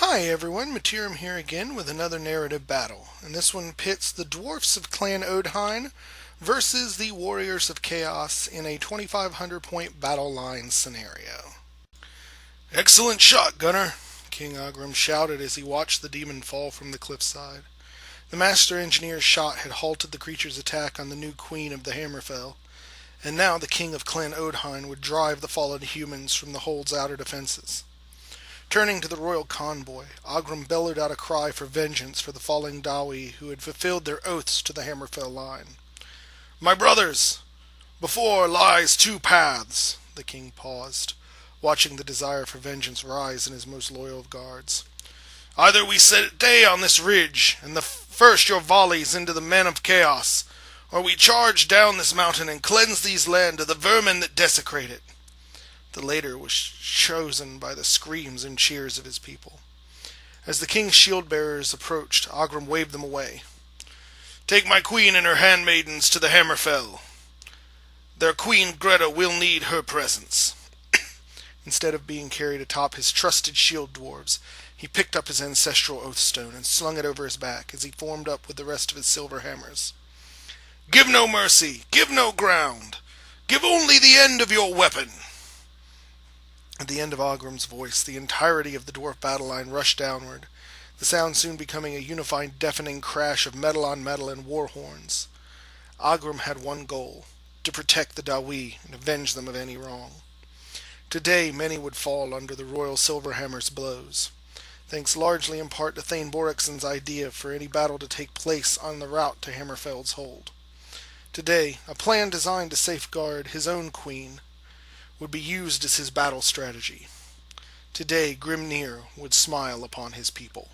Hi everyone, Materim here again with another narrative battle, and this one pits the Dwarfs of Clan Odhein versus the Warriors of Chaos in a 2,500 point battle line scenario. Excellent shot, Gunner, King Ogrim shouted as he watched the demon fall from the cliffside. The Master Engineer's shot had halted the creature's attack on the new Queen of the Hammerfell, and now the King of Clan Odhein would drive the fallen humans from the hold's outer defenses. Turning to the royal convoy, Ogrim bellowed out a cry for vengeance for the falling Dawi who had fulfilled their oaths to the Hammerfell line. "My brothers, before lies two paths," the king paused, watching the desire for vengeance rise in his most loyal of guards. "Either we set day on this ridge, and first your volleys into the men of chaos, or we charge down this mountain and cleanse these land of the vermin that desecrate it." The later was chosen by the screams and cheers of his people. As the king's shield-bearers approached, Ogrim waved them away. "Take my queen and her handmaidens to the Hammerfell. Their queen Greta will need her presence." Instead of being carried atop his trusted shield dwarves, he picked up his ancestral oathstone and slung it over his back as he formed up with the rest of his silver hammers. "Give no mercy, give no ground, give only the end of your weapon." At the end of Ogrim's voice, the entirety of the dwarf battle line rushed downward, the sound soon becoming a unified deafening crash of metal on metal and war horns. Ogrim had one goal: to protect the Dawi and avenge them of any wrong. Today many would fall under the royal Silverhammer's blows, thanks largely in part to Thane Boricson's idea for any battle to take place on the route to Hammerfell's hold. Today, a plan designed to safeguard his own queen would be used as his battle strategy. Today, Grimnir would smile upon his people.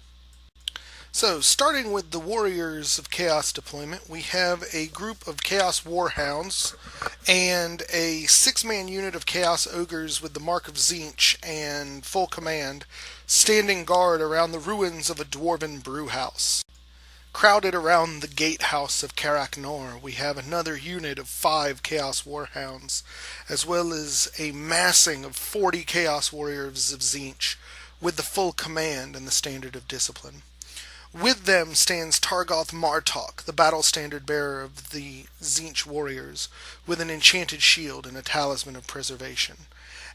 So, starting with the Warriors of Chaos deployment, we have a group of Chaos Warhounds and a 6-man unit of Chaos Ogres with the Mark of Tzeentch and full command, standing guard around the ruins of a dwarven brewhouse. Crowded around the gatehouse of Karak Nor, we have another unit of 5 Chaos Warhounds, as well as a massing of 40 Chaos Warriors of Tzeentch, with the full command and the standard of discipline. With them stands Targoth Martok, the battle standard bearer of the Tzeentch warriors, with an enchanted shield and a talisman of preservation,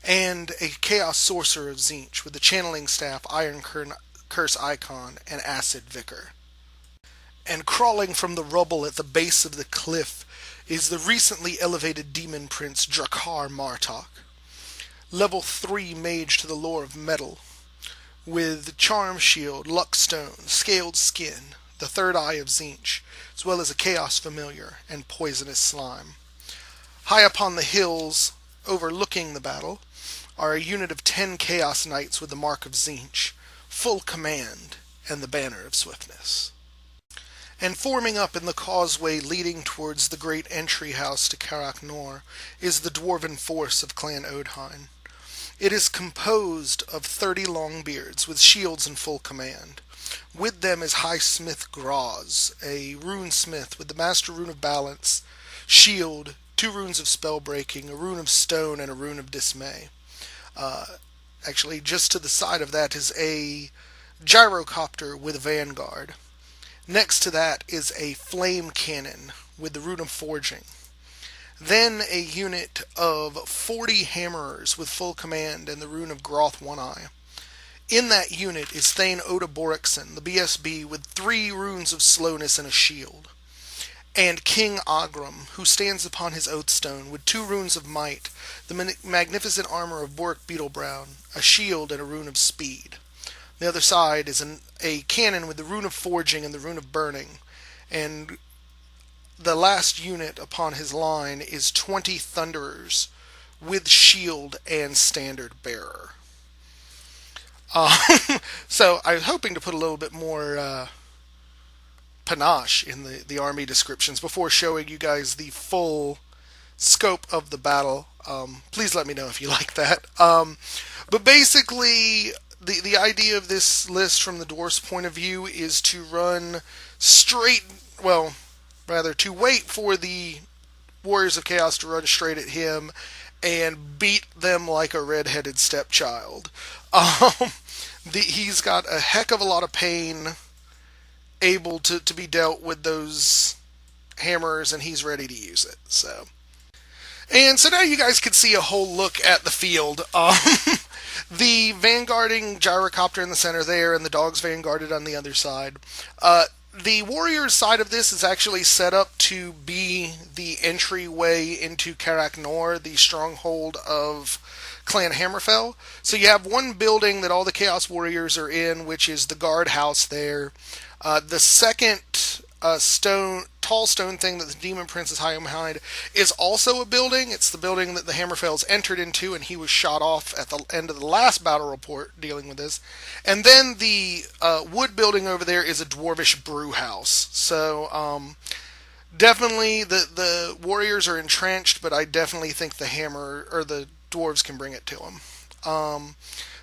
and a Chaos Sorcerer of Tzeentch, with the channeling staff, Iron Curse Icon, and Acid Vicar. And crawling from the rubble at the base of the cliff is the recently elevated demon prince Drakar Martok, level 3 mage to the lore of metal, with charm shield, luck stone, scaled skin, the third eye of Tzeentch, as well as a chaos familiar and poisonous slime. High upon the hills overlooking the battle are a unit of 10 chaos knights with the mark of Tzeentch, full command, and the banner of swiftness. And forming up in the causeway leading towards the great entry house to Karak Nor is the dwarven force of Clan Odhein. It is composed of 30 Longbeards with shields in full command. With them is High Smith Graz, a rune smith with the Master Rune of Balance, shield, 2 runes of spellbreaking, a rune of stone, and a rune of dismay. Actually, just to the side of that is a gyrocopter with a vanguard. Next to that is a flame cannon with the rune of forging. Then a unit of 40 hammerers with full command and the rune of Groth One Eye. In that unit is Thane Oda Borikson, the BSB, with 3 runes of slowness and a shield. And King Ogrim, who stands upon his oathstone with 2 runes of might, the magnificent armor of Boric Beetlebrown, a shield, and a rune of speed. The other side is a cannon with the rune of forging and the rune of burning, and the last unit upon his line is 20 thunderers with shield and standard bearer. So I was hoping to put a little bit more panache in the army descriptions before showing you guys the full scope of the battle. Please let me know if you like that. But basically, the idea of this list from the dwarf's point of view is to run straight, well, rather to wait for the Warriors of Chaos to run straight at him and beat them like a red-headed stepchild. He's got a heck of a lot of pain able to be dealt with those hammers, and he's ready to use it. And so now you guys can see a whole look at the field. The vanguarding gyrocopter in the center there, and the dogs vanguarded on the other side. The warriors side of this is actually set up to be the entryway into Karak Nor, the stronghold of Clan Hammerfell. So you have one building that all the Chaos Warriors are in, which is the guard house there. The second tall stone thing that the Demon Prince is hiding behind is also a building. It's the building that the Hammerfells entered into, and he was shot off at the end of the last battle report dealing with this. And then the wood building over there is a dwarvish brew house. So definitely the warriors are entrenched, but I definitely think the dwarves can bring it to them.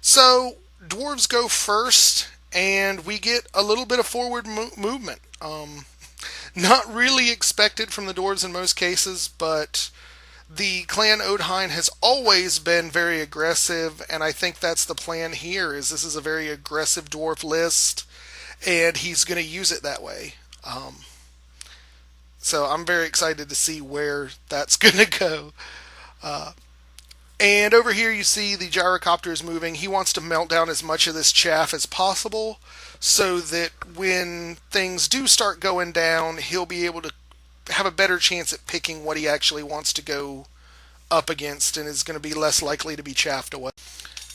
So dwarves go first, and we get a little bit of forward movement. Not really expected from the dwarves in most cases, but the Clan Odhein has always been very aggressive, and I think that's the plan here. This is a very aggressive dwarf list, and he's going to use it that way. So I'm very excited to see where that's going to go. And over here you see the gyrocopter is moving. He wants to melt down as much of this chaff as possible so that when things do start going down, he'll be able to have a better chance at picking what he actually wants to go up against and is going to be less likely to be chaffed away.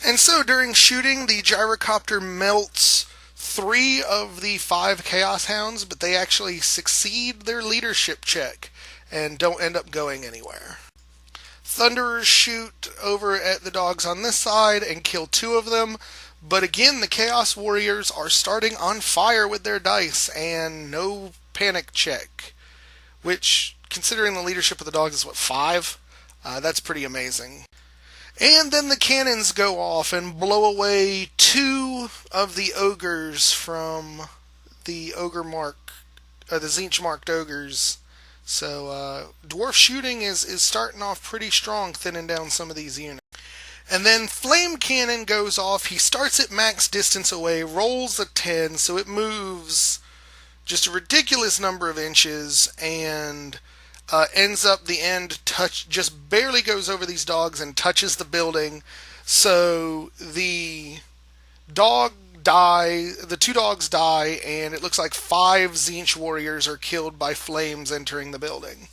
And so during shooting, the gyrocopter melts 3 of the 5 Chaos Hounds, but they actually succeed their leadership check and don't end up going anywhere. Thunderers shoot over at the dogs on this side and kill 2 of them, but again the Chaos Warriors are starting on fire with their dice and no panic check, which, considering the leadership of the dogs, is 5? That's pretty amazing. And then the cannons go off and blow away 2 of the ogres from the the Tzeentch marked ogres. So dwarf shooting is starting off pretty strong, thinning down some of these units. And then flame cannon goes off. He starts at max distance away, rolls a 10, so it moves just a ridiculous number of inches, and ends up the end just barely goes over these dogs and touches the building. So the 2 dogs die, and it looks like 5 Tzeentch warriors are killed by flames entering the building.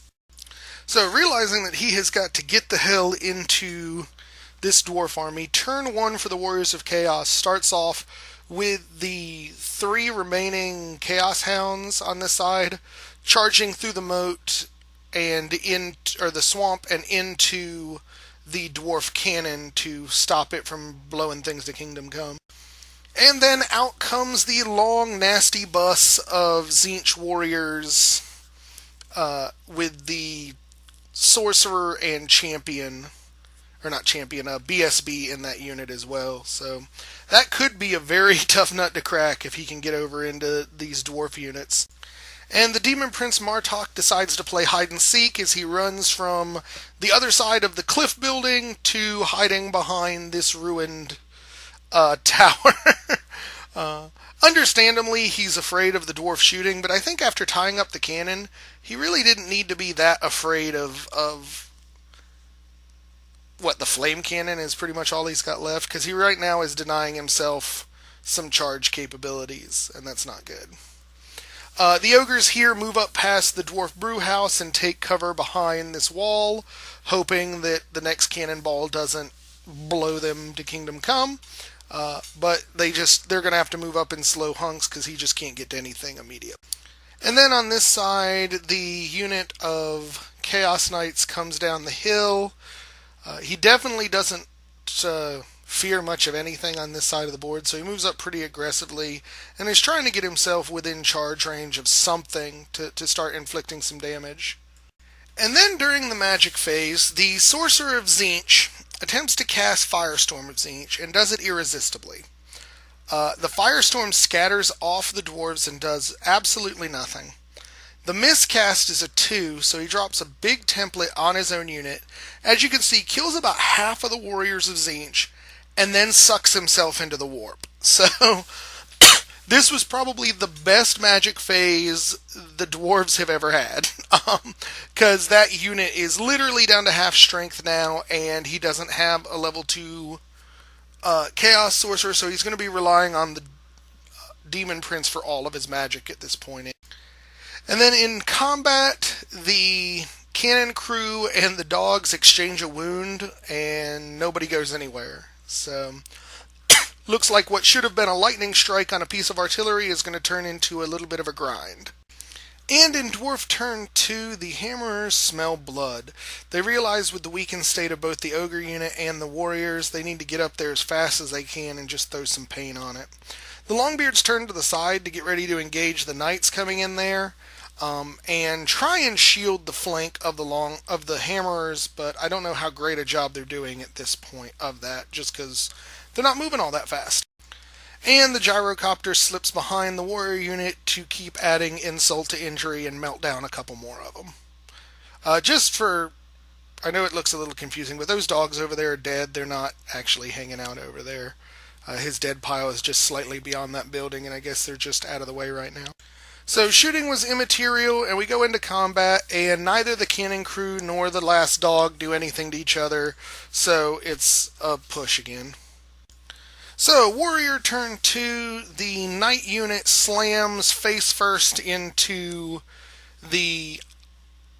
So realizing that he has got to get the hell into this dwarf army, turn 1 for the Warriors of Chaos starts off with the 3 remaining Chaos Hounds on this side, charging through the moat and the swamp and into the dwarf cannon to stop it from blowing things to Kingdom Come. And then out comes the long, nasty bus of Tzeentch warriors with the sorcerer and champion, or not champion, BSB in that unit as well. So that could be a very tough nut to crack if he can get over into these dwarf units. And the Demon Prince Martok decides to play hide and seek as he runs from the other side of the cliff building to hiding behind this ruined tower. Understandably, he's afraid of the dwarf shooting, but I think after tying up the cannon, he really didn't need to be that afraid of the flame cannon is pretty much all he's got left, because he right now is denying himself some charge capabilities, and that's not good. The ogres here move up past the dwarf brew house and take cover behind this wall, hoping that the next cannonball doesn't blow them to Kingdom Come. But they're going to have to move up in slow hunks because he just can't get to anything immediately. And then on this side, the unit of Chaos Knights comes down the hill. He definitely doesn't fear much of anything on this side of the board, so he moves up pretty aggressively and is trying to get himself within charge range of something to start inflicting some damage. And then during the magic phase, the Sorcerer of Tzeentch attempts to cast Firestorm of Tzeentch and does it irresistibly. The Firestorm scatters off the dwarves and does absolutely nothing. The miscast is a 2, so he drops a big template on his own unit. As you can see, kills about half of the warriors of Tzeentch, and then sucks himself into the warp. So this was probably the best magic phase the dwarves have ever had. Because that unit is literally down to half strength now, and he doesn't have a level 2 Chaos Sorcerer, so he's going to be relying on the Demon Prince for all of his magic at this point. And then in combat, the cannon crew and the dogs exchange a wound, and nobody goes anywhere. So looks like what should have been a lightning strike on a piece of artillery is going to turn into a little bit of a grind. And in Dwarf turn 2, the Hammerers smell blood. They realize with the weakened state of both the Ogre unit and the Warriors, they need to get up there as fast as they can and just throw some pain on it. The Longbeards turn to the side to get ready to engage the Knights coming in there, and try and shield the flank of the Hammerers, but I don't know how great a job they're doing at this point of that, just because they're not moving all that fast. And the Gyrocopter slips behind the Warrior unit to keep adding insult to injury and melt down a couple more of them. I know it looks a little confusing, but those dogs over there are dead. They're not actually hanging out over there. His dead pile is just slightly beyond that building, and I guess they're just out of the way right now. So shooting was immaterial, and we go into combat, and neither the cannon crew nor the last dog do anything to each other, so it's a push again. So, Warrior turn 2, the Knight unit slams face first into the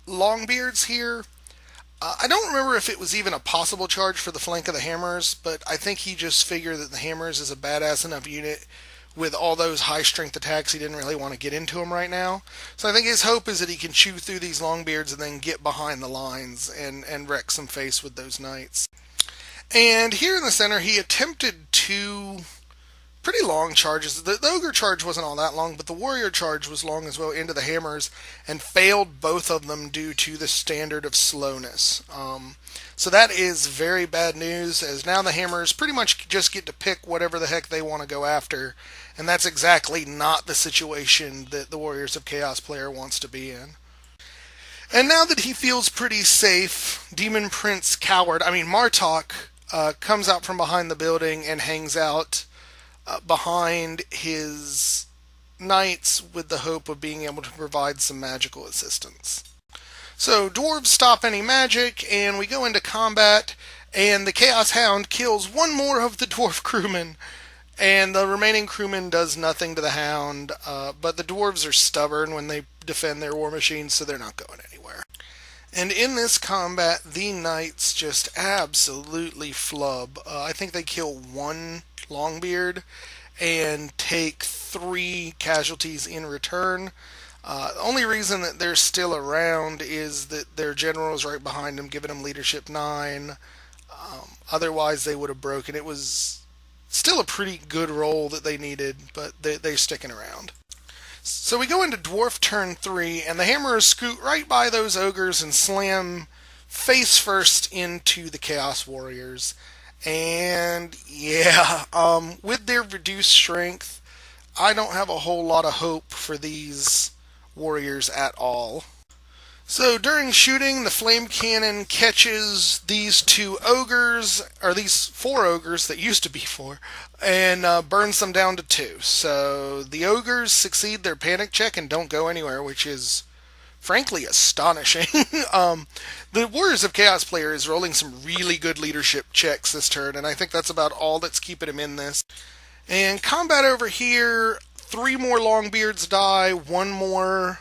Longbeards here. I don't remember if it was even a possible charge for the flank of the Hammers, but I think he just figured that the Hammers is a badass enough unit with all those high strength attacks. He didn't really want to get into them right now. So I think his hope is that he can chew through these Longbeards and then get behind the lines and wreck some face with those Knights. And here in the center, he attempted 2 pretty long charges. The Ogre charge wasn't all that long, but the Warrior charge was long as well into the Hammers, and failed both of them due to the standard of slowness. So that is very bad news, as now the Hammers pretty much just get to pick whatever the heck they want to go after, and that's exactly not the situation that the Warriors of Chaos player wants to be in. And now that he feels pretty safe, Demon Prince Martok, comes out from behind the building and hangs out behind his Knights with the hope of being able to provide some magical assistance. So dwarves stop any magic, and we go into combat, and the Chaos Hound kills one more of the dwarf crewmen, and the remaining crewman does nothing to the Hound, but the dwarves are stubborn when they defend their war machines, so they're not going anywhere. And in this combat, the Knights just absolutely flub. I think they kill 1 Longbeard and take 3 casualties in return. The only reason that they're still around is that their general is right behind them, giving them leadership 9. Otherwise, they would have broken. It was still a pretty good roll that they needed, but they're sticking around. So we go into Dwarf turn 3, and the Hammerers scoot right by those Ogres and slam face first into the Chaos Warriors. And yeah, with their reduced strength, I don't have a whole lot of hope for these Warriors at all. So during shooting, the flame cannon catches these 2 ogres, or these 4 ogres that used to be 4, and burns them down to 2. So the ogres succeed their panic check and don't go anywhere, which is frankly astonishing. The Warriors of Chaos player is rolling some really good leadership checks this turn, and I think that's about all that's keeping him in this. And combat over here, 3 more Longbeards die, 1 more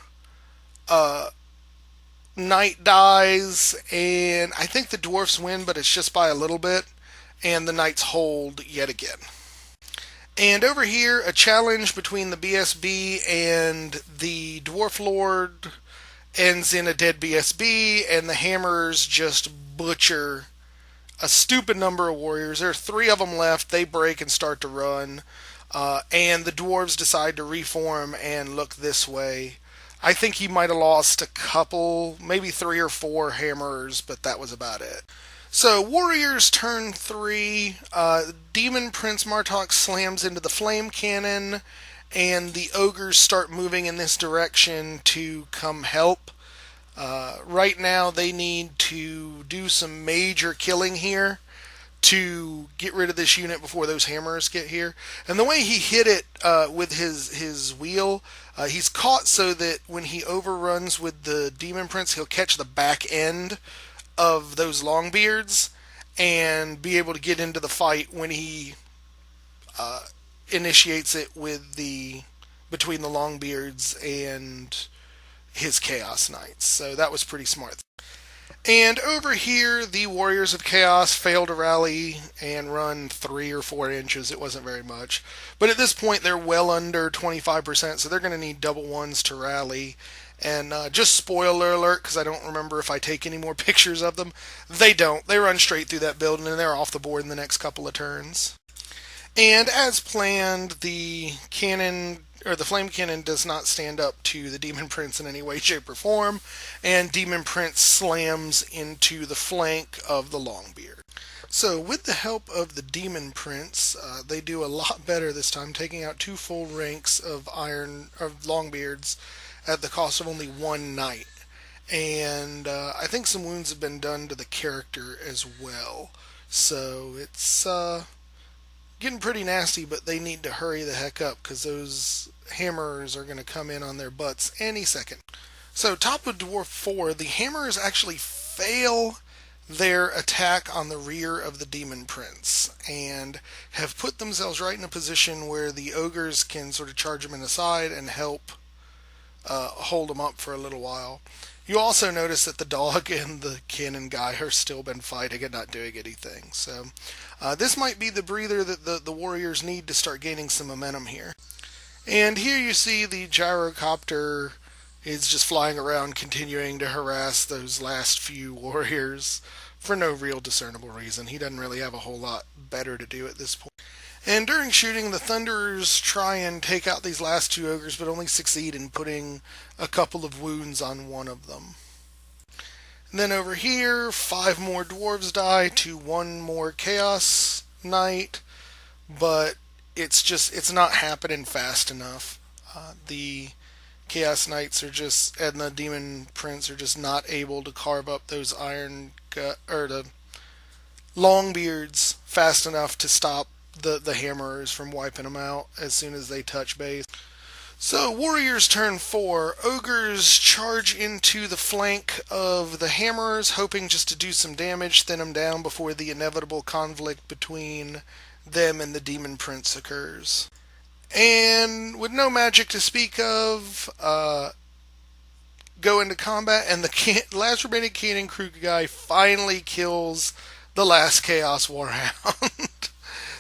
Knight dies, and I think the Dwarfs win, but it's just by a little bit, and the Knights hold yet again. And over here, a challenge between the BSB and the Dwarf Lord ends in a dead BSB, and the Hammers just butcher a stupid number of warriors. There are 3 of them left. They break and start to run, and the Dwarves decide to reform and look this way. I think he might have lost a couple, maybe 3 or 4 Hammerers, but that was about it. So, Warriors turn 3, Demon Prince Martok slams into the flame cannon, and the ogres start moving in this direction to come help. Right now, they need to do some major killing here to get rid of this unit before those hammers get here. And the way he hit it with his wheel, he's caught so that when he overruns with the Demon Prince, he'll catch the back end of those Longbeards and be able to get into the fight when he initiates it with between the Longbeards and his Chaos Knights. So that was pretty smart. And over here, the Warriors of Chaos failed to rally and run 3 or 4 inches. It wasn't very much. But at this point, they're well under 25%, so they're going to need double ones to rally. And just spoiler alert, because I don't remember if I take any more pictures of them, they don't. They run straight through that building, and they're off the board in the next couple of turns. And as planned, the flame cannon does not stand up to the Demon Prince in any way, shape, or form, and Demon Prince slams into the flank of the Longbeard. So with the help of the Demon Prince, they do a lot better this time, taking out 2 full ranks of Longbeards at the cost of only 1 knight. And I think some wounds have been done to the character as well. So it's getting pretty nasty, but they need to hurry the heck up because those hammers are going to come in on their butts any second. So top of Dwarf 4, the hammers actually fail their attack on the rear of the Demon Prince and have put themselves right in a position where the ogres can sort of charge them in the side and help hold them up for a little while. You also notice that the dog and the cannon guy are still been fighting and not doing anything. So this might be the breather that the warriors need to start gaining some momentum here. And here you see the gyrocopter is just flying around, continuing to harass those last few warriors for no real discernible reason. He doesn't really have a whole lot better to do at this point. And during shooting, the Thunderers try and take out these last 2 ogres, but only succeed in putting a couple of wounds on one of them. And then over here, 5 more dwarves die to 1 more Chaos Knight, but it's not happening fast enough. The Chaos Knights and the Demon Prince are just not able to carve up those the Longbeards fast enough to stop the hammerers from wiping them out as soon as they touch base. So Warriors turn 4. Ogres charge into the flank of the hammerers, hoping just to do some damage, thin them down before the inevitable conflict between them and the Demon Prince occurs. And with no magic to speak of, go into combat, and the last remaining cannon crew guy finally kills the last Chaos Warhound.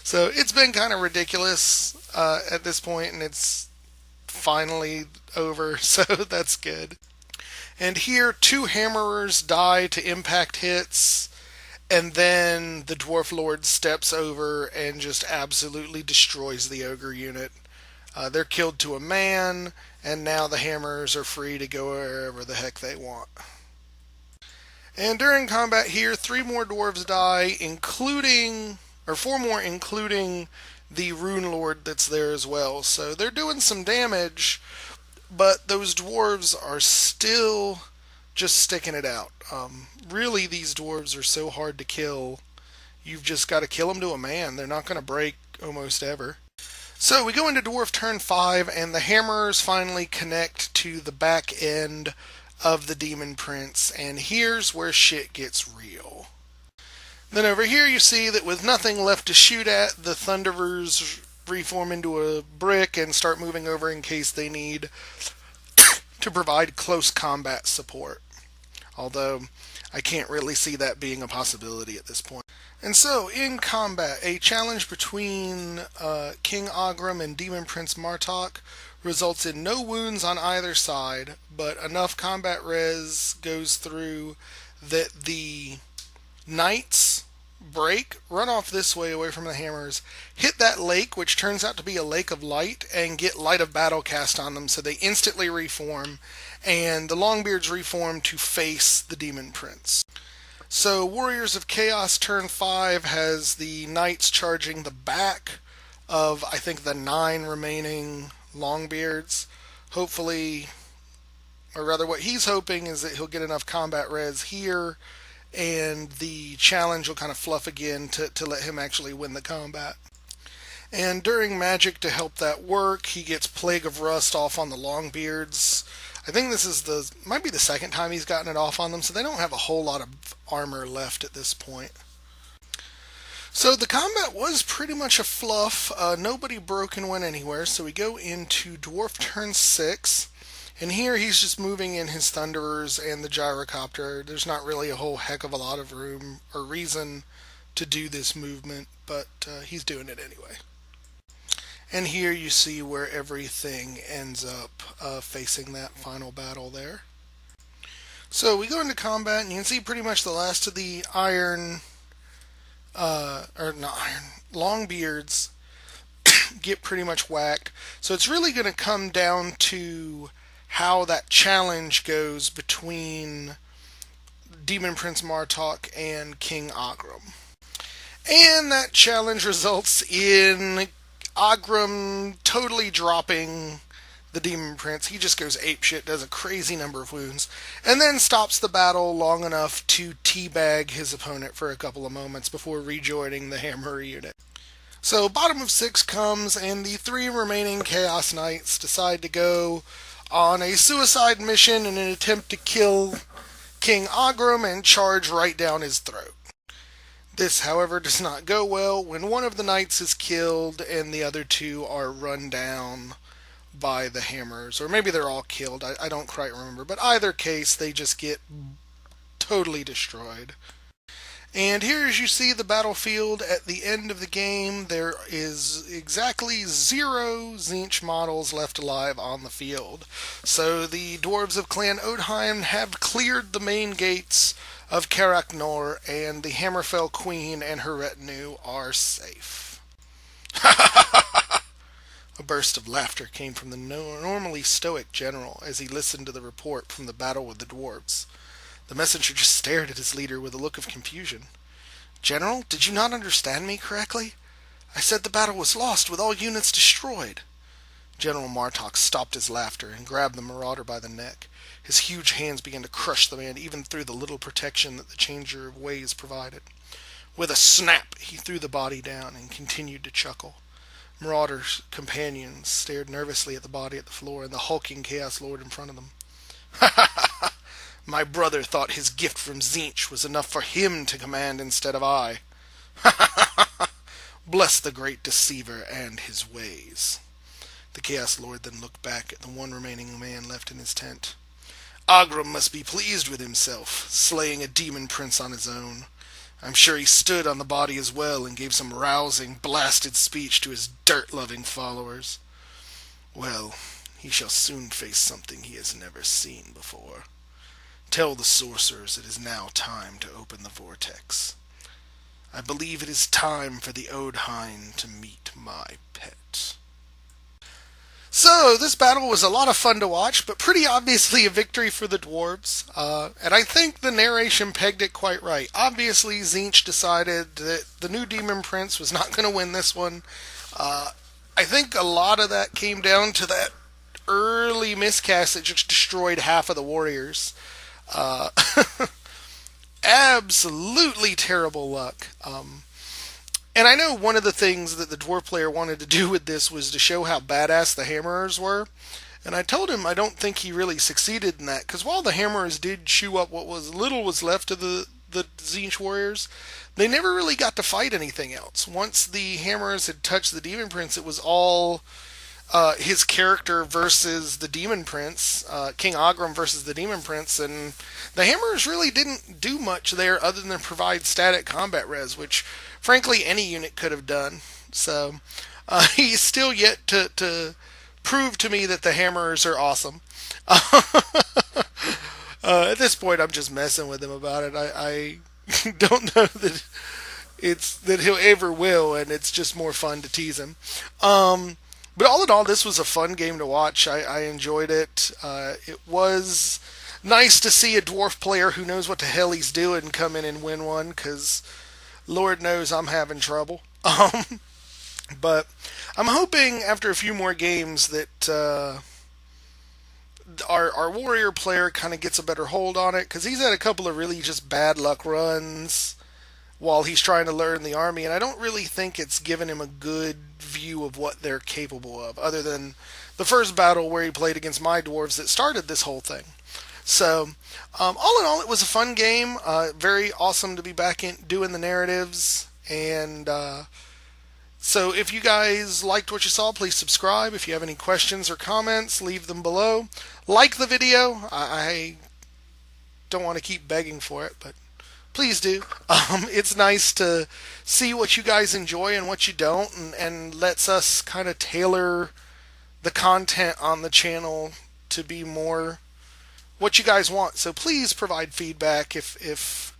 So it's been kind of ridiculous at this point, and it's finally over, so that's good. And here, 2 hammerers die to impact hits, and then the Dwarf Lord steps over and just absolutely destroys the ogre unit. They're killed to a man, and now the hammers are free to go wherever the heck they want. And during combat here, 3 more dwarves die, 4 more including the Rune Lord that's there as well. So they're doing some damage, but those dwarves are still just sticking it out. Really, these dwarves are so hard to kill. You've just got to kill them to a man. They're not going to break almost ever. So we go into Dwarf turn 5, and the hammers finally connect to the back end of the Demon Prince, and here's where shit gets real. Then over here you see that with nothing left to shoot at, the Thunderers reform into a brick and start moving over in case they need to provide close combat support. Although I can't really see that being a possibility at this point. And so, in combat, a challenge between King Ogrim and Demon Prince Martok results in no wounds on either side, but enough combat res goes through that the knights break, run off this way away from the hammers, hit that lake, which turns out to be a lake of light, and get light of battle cast on them, so they instantly reform, and the Longbeards reform to face the Demon Prince. So Warriors of Chaos turn 5 has the knights charging the back of, I think, the 9 remaining Longbeards. Hopefully, or rather what he's hoping is that he'll get enough combat res here and the challenge will kind of fluff again to let him actually win the combat. And during magic, to help that work, he gets Plague of Rust off on the Longbeards. I think this is might be the second time he's gotten it off on them, so they don't have a whole lot of armor left at this point. So the combat was pretty much a fluff. Nobody broke and went anywhere, so we go into Dwarf turn 6. And here he's just moving in his Thunderers and the Gyrocopter. There's not really a whole heck of a lot of room or reason to do this movement, but he's doing it anyway. And here you see where everything ends up facing that final battle there. So we go into combat, and you can see pretty much the last of the Longbeards get pretty much whacked. So it's really going to come down to how that challenge goes between Demon Prince Martok and King Ogrum. And that challenge results in Ogrum totally dropping the Demon Prince. He just goes apeshit, does a crazy number of wounds, and then stops the battle long enough to teabag his opponent for a couple of moments before rejoining the Hammer unit. So bottom of 6 comes, and the 3 remaining Chaos Knights decide to go on a suicide mission in an attempt to kill King Ogrum and charge right down his throat. This, however, does not go well when one of the knights is killed and the other 2 are run down by the hammers. Or maybe they're all killed, I don't quite remember. But either case, they just get totally destroyed. And here, as you see the battlefield at the end of the game, there is exactly 0 Tzeentch models left alive on the field. So the Dwarves of Clan Odhein have cleared the main gates of Karak Nor, and the Hammerfell Queen and her retinue are safe. A burst of laughter came from the normally stoic general as he listened to the report from the battle with the dwarves. The messenger just stared at his leader with a look of confusion. "General, did you not understand me correctly? I said the battle was lost with all units destroyed." General Martok stopped his laughter and grabbed the marauder by the neck. His huge hands began to crush the man even through the little protection that the changer of ways provided. With a snap, he threw the body down and continued to chuckle. Marauder's companions stared nervously at the body at the floor and the hulking Chaos Lord in front of them. "Ha ha ha ha! My brother thought his gift from Tzeentch was enough for him to command instead of I. Ha ha ha ha! Bless the great deceiver and his ways." The Chaos Lord then looked back at the one remaining man left in his tent. "Ogrum must be pleased with himself, slaying a demon prince on his own. I'm sure he stood on the body as well and gave some rousing, blasted speech to his dirt-loving followers. Well, he shall soon face something he has never seen before. Tell the sorcerers it is now time to open the vortex. I believe it is time for the Odhein to meet my pet." So, this battle was a lot of fun to watch, but pretty obviously a victory for the dwarves. And I think the narration pegged it quite right. Obviously, Tzeentch decided that the new Demon Prince was not going to win this one. I think a lot of that came down to that early miscast that just destroyed half of the warriors. Absolutely terrible luck. And I know one of the things that the dwarf player wanted to do with this was to show how badass the hammerers were. And I told him I don't think he really succeeded in that, because while the hammerers did chew up what little was left of the Tzeentch warriors, they never really got to fight anything else. Once the hammerers had touched the Demon Prince, it was all his character versus the Demon Prince, King Ogrum versus the Demon Prince, and the hammerers really didn't do much there other than provide static combat res, which frankly any unit could have done. So he's still yet to prove to me that the hammerers are awesome. At this point, I'm just messing with him about it. I don't know that he'll ever will, and it's just more fun to tease him. But all in all, this was a fun game to watch. I enjoyed it. It was nice to see a dwarf player who knows what the hell he's doing come in and win one, because Lord knows I'm having trouble. But I'm hoping after a few more games that our warrior player kind of gets a better hold on it because he's had a couple of really just bad luck runs while he's trying to learn the army, and I don't really think it's given him a good view of what they're capable of, other than the first battle where he played against my dwarves that started this whole thing. So, all in all, it was a fun game. Very awesome to be back in doing the narratives. And so, if you guys liked what you saw, please subscribe. If you have any questions or comments, leave them below. Like the video. I don't want to keep begging for it, but please do. It's nice to see what you guys enjoy and what you don't, and lets us kind of tailor the content on the channel to be more what you guys want. So please provide feedback if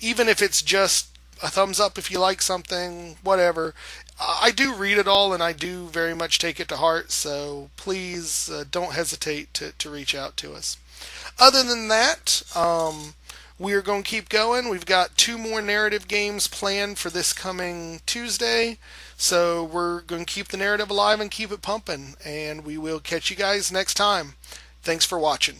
even if it's just a thumbs up if you like something, whatever. I do read it all and I do very much take it to heart, so please don't hesitate to reach out to us. Other than that, we are going to keep going. We've got 2 more narrative games planned for this coming Tuesday, so we're going to keep the narrative alive and keep it pumping, and we will catch you guys next time. Thanks for watching.